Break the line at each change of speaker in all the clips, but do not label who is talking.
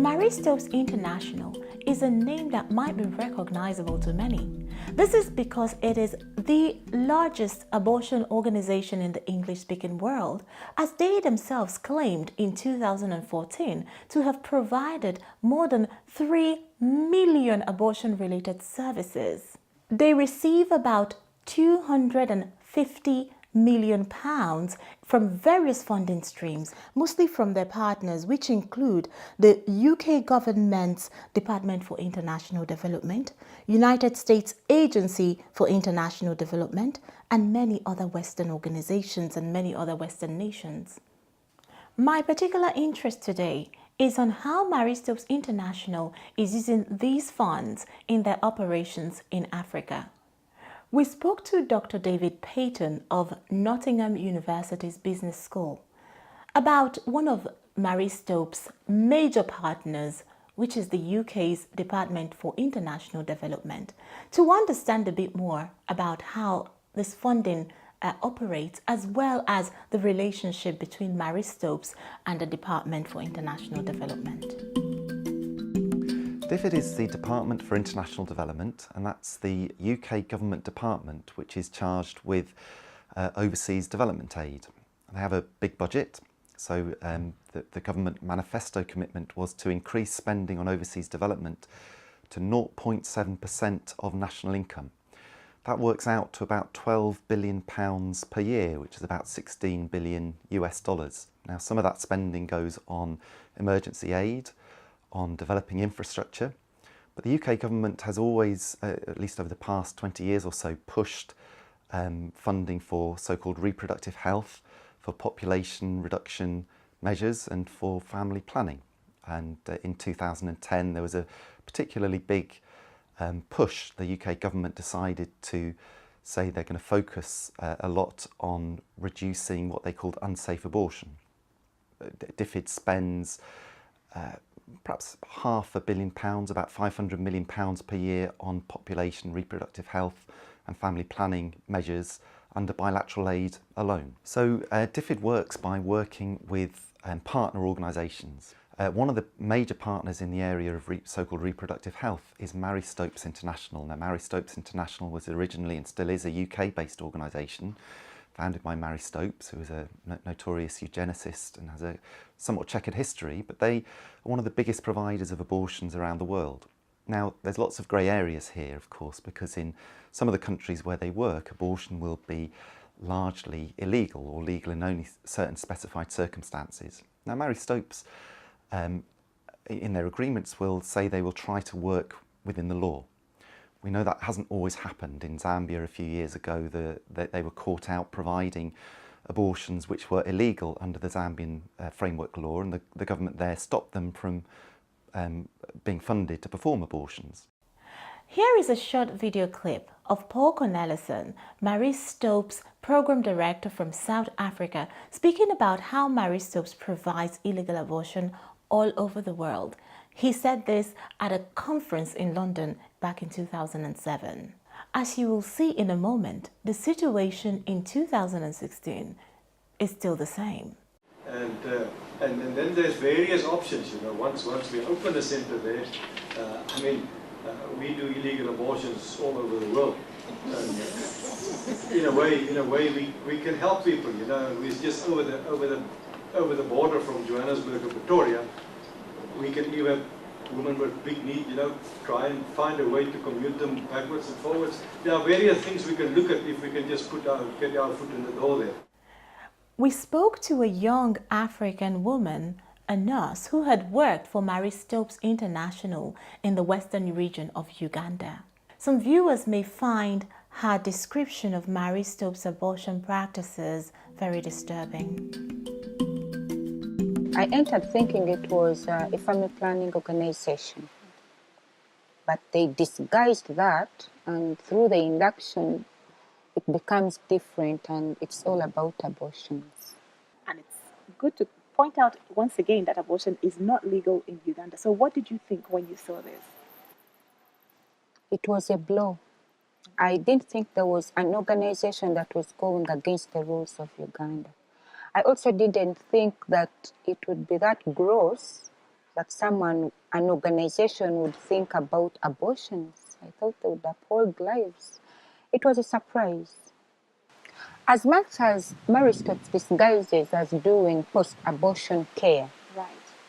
Marie Stopes International is a name that might be recognizable to many. This is because it is the largest abortion organization in the English-speaking world, as they themselves claimed in 2014 to have provided more than 3 million abortion-related services. They receive about £250 million from various funding streams, mostly from their partners, which include the UK government's Department for International Development, United States Agency for International Development, and many other Western organizations and many other Western nations. My particular interest today is on how Marie Stopes International is using these funds in their operations in Africa. We spoke to Dr. David Payton of Nottingham University's Business School about one of Marie Stopes' major partners, which is the UK's Department for International Development, to understand a bit more about how this funding operates, as well as the relationship between Marie Stopes and the Department for International Development.
DFID is the Department for International Development, and that's the UK government department which is charged with overseas development aid. They have a big budget, so the government manifesto commitment was to increase spending on overseas development to 0.7% of national income. That works out to about £12 billion per year, which is about 16 billion US dollars. Now, some of that spending goes on emergency aid, on developing infrastructure, but the UK government has always, at least over the past 20 years or so, pushed funding for so-called reproductive health, for population reduction measures and for family planning. And in 2010 there was a particularly big push. The UK government decided to say they're going to focus a lot on reducing what they called unsafe abortion. DFID spends perhaps £500 million, about £500 million per year on population, reproductive health and family planning measures under bilateral aid alone. So DFID works by working with partner organisations. One of the major partners in the area of so-called reproductive health is Marie Stopes International. Now, Marie Stopes International was originally and still is a UK-based organisation founded by Marie Stopes, who is a notorious eugenicist and has a somewhat checkered history, but they are one of the biggest providers of abortions around the world. Now, there's lots of grey areas here, of course, because in some of the countries where they work, abortion will be largely illegal or legal in only certain specified circumstances. Now, Marie Stopes, in their agreements, will say they will try to work within the law. We know that hasn't always happened. In Zambia a few years ago, they were caught out providing abortions which were illegal under the Zambian framework law, and the government there stopped them from being funded to perform abortions.
Here is a short video clip of Paul Cornelison, Marie Stopes' Program Director from South Africa, speaking about how Marie Stopes provides illegal abortion all over the world. He said this at a conference in London back in 2007. As you will see in a moment, the situation in 2016 is still the same.
And then there's various options, you know. Once we open a centre there, we do illegal abortions all over the world. And in a way, we can help people, you know. We're just over the border from Johannesburg to Pretoria. We can even women with big need, you know, try and find a way to commute them backwards and forwards. There are various things we can look at if we can just get our foot in the door there.
We spoke to a young African woman, a nurse, who had worked for Marie Stopes International in the western region of Uganda. Some viewers may find her description of Marie Stopes' abortion practices very disturbing.
I entered thinking it was a family planning organization, but they disguised that, and through the induction it becomes different, and it's all about abortions.
And it's good to point out once again that abortion is not legal in Uganda. So what did you think when you saw this?
It was a blow. I didn't think there was an organization that was going against the rules of Uganda. I also didn't think that it would be that gross that an organization would think about abortions. I thought they would uphold lives. It was a surprise. As much as Maristops disguises as doing post-abortion care,
Right.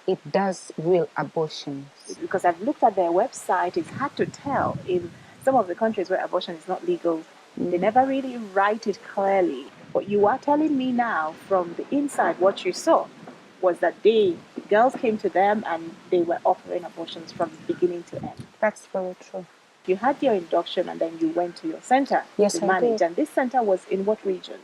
it does real abortions.
Because I've looked at their website, it's hard to tell. In some of the countries where abortion is not legal, they never really write it clearly. But you are telling me now from the inside what you saw was that girls came to them and they were offering abortions from beginning to end.
That's very true.
You had your induction and then you went to your center
Yes,
to
I
manage.
did.
And this center was in what region?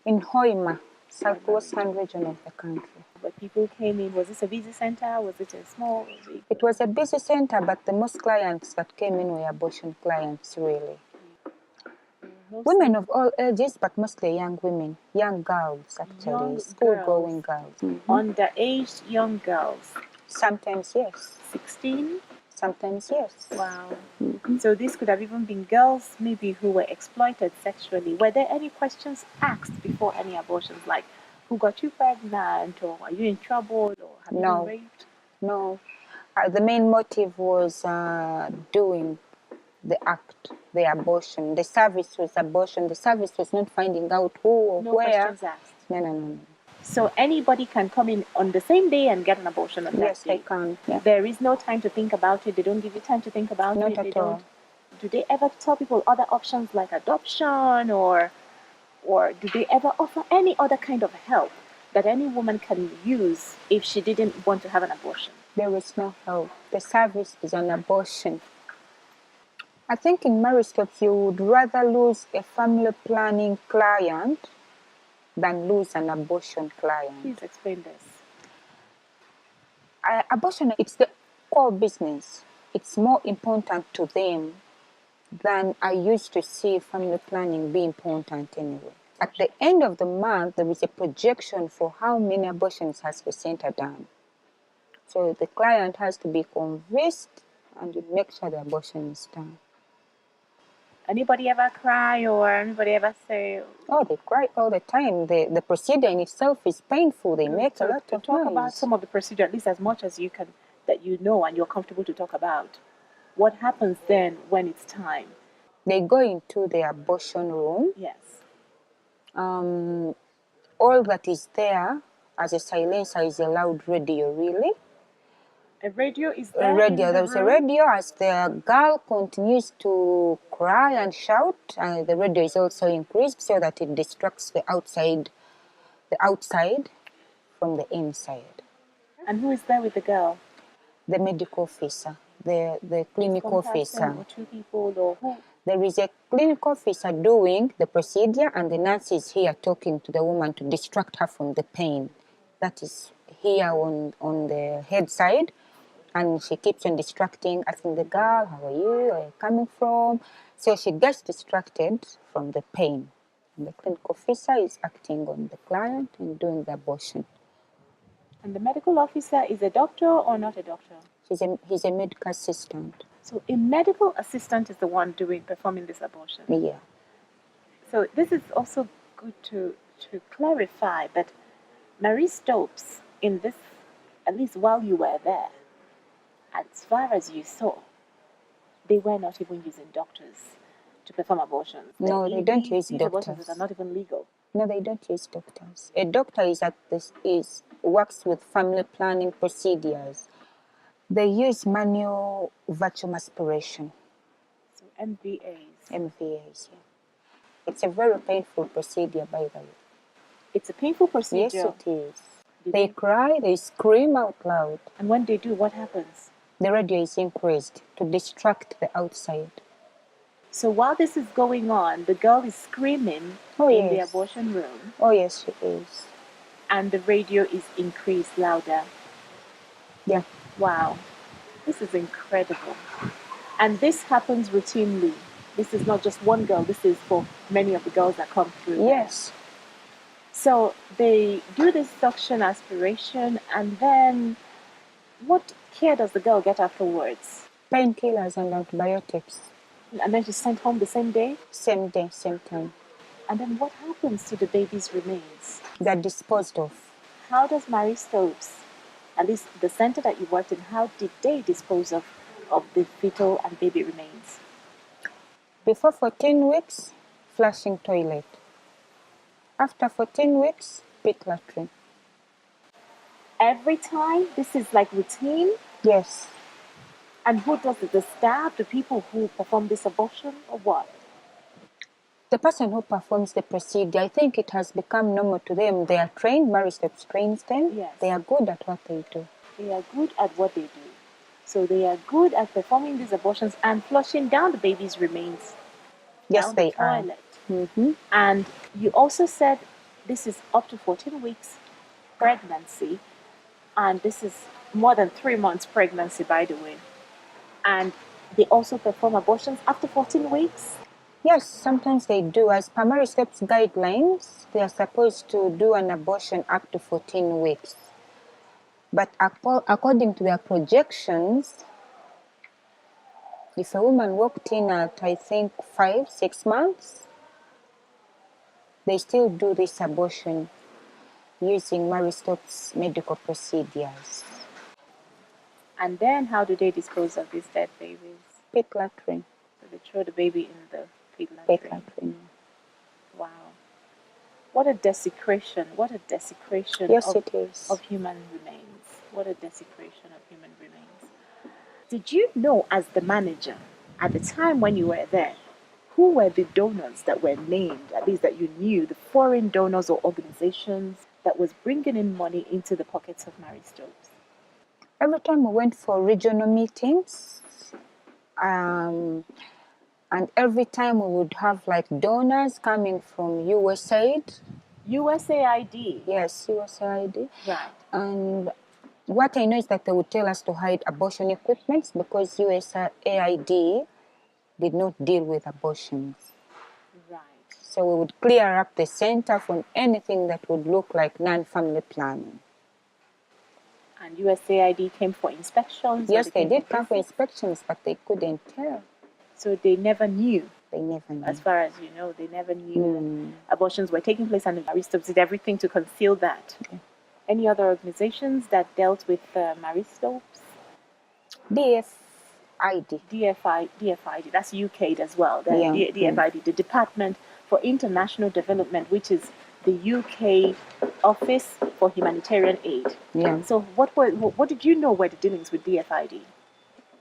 In Hoima, southwestern region of the country.
But people came in, was this a busy center? Was it a small?
It was a busy center, but the most clients that came in were abortion clients, really. Women of all ages, but mostly young women, young girls, actually,
Young
school-going girls.
Underaged young girls.
Sometimes, yes.
16?
Sometimes, yes.
Wow. So this could have even been girls maybe who were exploited sexually. Were there any questions asked before any abortions, like who got you pregnant, or are you in trouble, or have you
No.
been raped?
No. The main motive was doing the act, the abortion. The service was abortion. The service was not finding out who or
No
where.
questions asked.
No.
So anybody can come in on the same day and get an abortion on that
Yes,
day?
they can. Yeah.
There is no time to think about it. They don't give you time to think about
Not
it.
at
They
all.
don't. Do they ever tell people other options like adoption, or do they ever offer any other kind of help that any woman can use if she didn't want to have an abortion?
There is no help. The service is an abortion. I think in Maristops you would rather lose a family planning client than lose an abortion client.
Please explain this.
Abortion, it's the core business. It's more important to them than I used to see family planning be important anyway. At the end of the month, there is a projection for how many abortions has the center done. So the client has to be convinced and you make sure the abortion is done.
Anybody ever cry, or anybody ever say?
Oh, they cry all the time. The procedure in itself is painful. They make a lot of
talk
noise.
about some of the procedure, at least as much as you can, that you know and you're comfortable to talk about. What happens then when it's time?
They go into the abortion room.
Yes.
All that is there as a silencer is a loud radio, really.
A radio is there.
There's a radio. As the girl continues to cry and shout, the radio is also increased so that it distracts the outside from the inside.
And who is there with the girl?
The medical officer, the clinical
One person
officer.
or two people, or who?
There is a clinical officer doing the procedure, and the nurse is here talking to the woman to distract her from the pain. That is here on the head side. And she keeps on distracting, asking the girl, how are you, where are you coming from? So she gets distracted from the pain. And the clinical officer is acting on the client and doing the abortion.
And the medical officer is a doctor or not a doctor?
He's a medical assistant.
So a medical assistant is the one performing this abortion.
Yeah.
So this is also good to clarify that Marie Stopes, in this, at least while you were there, as far as you saw, they were not even using doctors to perform abortions.
No, they don't use
these
doctors.
abortions are not even legal.
No, they don't use doctors. A doctor works with family planning procedures. They use manual vacuum aspiration.
So MVAs.
MVAs, yeah. It's a very painful procedure, by the way.
It's a painful procedure.
Yes, it is. They cry, they scream out loud.
And when they do, what happens?
The radio is increased to distract the outside.
So while this is going on, the girl is screaming in the abortion room.
Oh, yes, she is.
And the radio is increased louder.
Yeah.
Wow. This is incredible. And this happens routinely. This is not just one girl. This is for many of the girls that come through.
Yes.
So they do this suction aspiration, and then what care does the girl get afterwards?
Painkillers and antibiotics.
And then she's sent home the same day?
Same day, same time.
And then what happens to the baby's remains?
They're disposed of.
How does Marie Stopes at least the center that you worked in, how did they dispose of the fetal and baby remains?
Before 14 weeks, flushing toilet. After 14 weeks, pit latrine.
Every time? This is like routine?
Yes.
And who does it? The staff, the people who perform this abortion, or what?
The person who performs the procedure, I think it has become normal to them. They are trained, Maristeps trains them.
Yes.
They are good at what they do.
They are good at what they do. So they are good at performing these abortions and flushing down the baby's remains
Yes,
down
they
the
are.
toilet.
Mm-hmm.
And you also said this is up to 14 weeks pregnancy, and this is more than 3 months pregnancy, by the way. And they also perform abortions after 14 weeks?
Yes, sometimes they do. As per Maristeps guidelines, they are supposed to do an abortion up to 14 weeks. But according to their projections, if a woman walked in at, I think, 5-6 months, they still do this abortion using Maristeps medical procedures.
And then how do they dispose of these dead babies?
Pit latrine.
So they throw the baby in the pit
Pit
latrine.
latrine.
Wow. What a desecration. What a desecration
Yes, it is.
of human remains. What a desecration of human remains. Did you know, as the manager, at the time when you were there, who were the donors that were named, at least that you knew, the foreign donors or organizations that was bringing in money into the pockets of Maristeps?
Every time we went for regional meetings, and every time we would have like donors coming from USAID.
USAID.
Yes, USAID.
Right.
And what I know is that they would tell us to hide abortion equipment because USAID did not deal with abortions.
Right.
So we would clear up the center from anything that would look like non-family planning.
And USAID came for inspections?
Yes, they did come for inspections, but they couldn't tell.
So they never knew?
They never knew.
As far as you know, they never knew abortions were taking place, and Maristeps did everything to conceal that.
Okay.
Any other organizations that dealt with Maristeps? DFID, that's UK as well. DFID, the Department for International Development, which is the UK Office for Humanitarian Aid.
Yeah.
So what did you know were the dealings with DFID?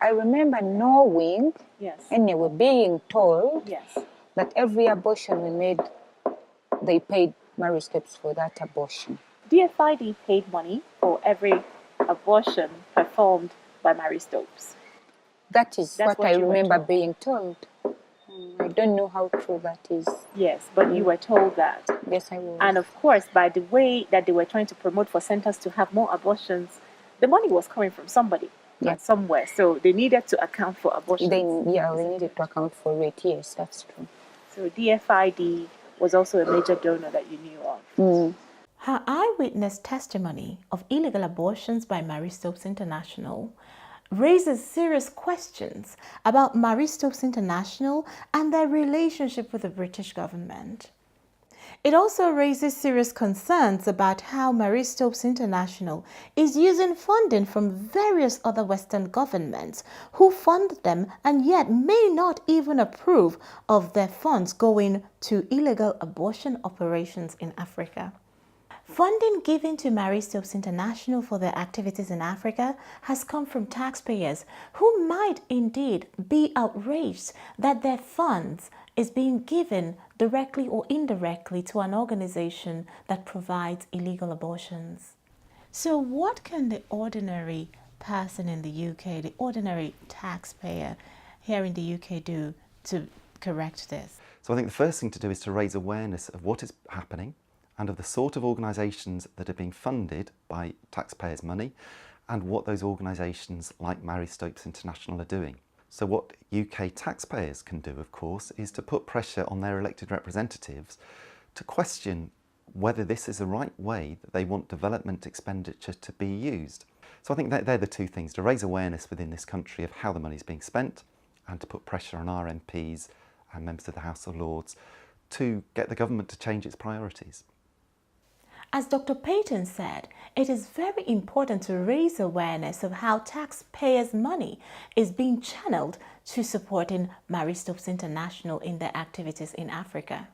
I remember knowing,
Yes.
anyway, being told
Yes.
that every abortion we made, they paid Maristeps for that abortion.
DFID paid money for every abortion performed by Maristeps.
That's what I
you were
remember
told.
being told. I don't know how true that is.
Yes, but you were told that.
Yes, I was.
And of course, by the way that they were trying to promote for centers to have more abortions, the money was coming from somebody, somewhere. So they needed to account for abortions.
They needed to account for it. Yes, that's true.
So DFID was also a major donor that you knew of.
Her eyewitness testimony of illegal abortions by Maristeps International raises serious questions about Maristeps International and their relationship with the British government. It also raises serious concerns about how Maristeps International is using funding from various other Western governments who fund them and yet may not even approve of their funds going to illegal abortion operations in Africa. Funding given to Maristeps International for their activities in Africa has come from taxpayers who might indeed be outraged that their funds is being given directly or indirectly to an organization that provides illegal abortions. So what can the ordinary person in the UK, the ordinary taxpayer here in the UK do to correct this?
So I think the first thing to do is to raise awareness of what is happening and of the sort of organisations that are being funded by taxpayers' money and what those organisations like Maristeps International are doing. So what UK taxpayers can do, of course, is to put pressure on their elected representatives to question whether this is the right way that they want development expenditure to be used. So I think that they're the two things, to raise awareness within this country of how the money is being spent and to put pressure on our MPs and members of the House of Lords to get the government to change its priorities.
As Dr. Payton said, it is very important to raise awareness of how taxpayers' money is being channeled to supporting Marie Stopes International in their activities in Africa.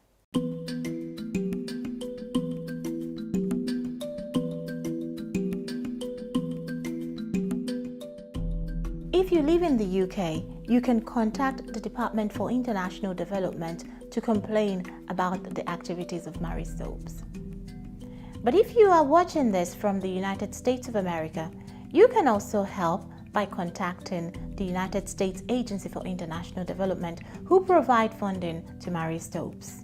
If you live in the UK, you can contact the Department for International Development to complain about the activities of Marie Stopes. But if you are watching this from the United States of America, you can also help by contacting the United States Agency for International Development, who provide funding to Marie Stopes.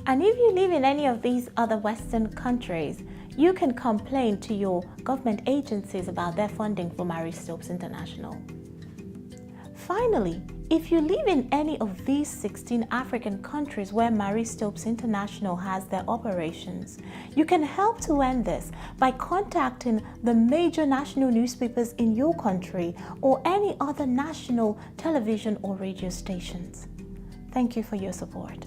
And if you live in any of these other Western countries, you can complain to your government agencies about their funding for Marie Stopes International. Finally, if you live in any of these 16 African countries where Marie Stopes International has their operations, you can help to end this by contacting the major national newspapers in your country or any other national television or radio stations. Thank you for your support.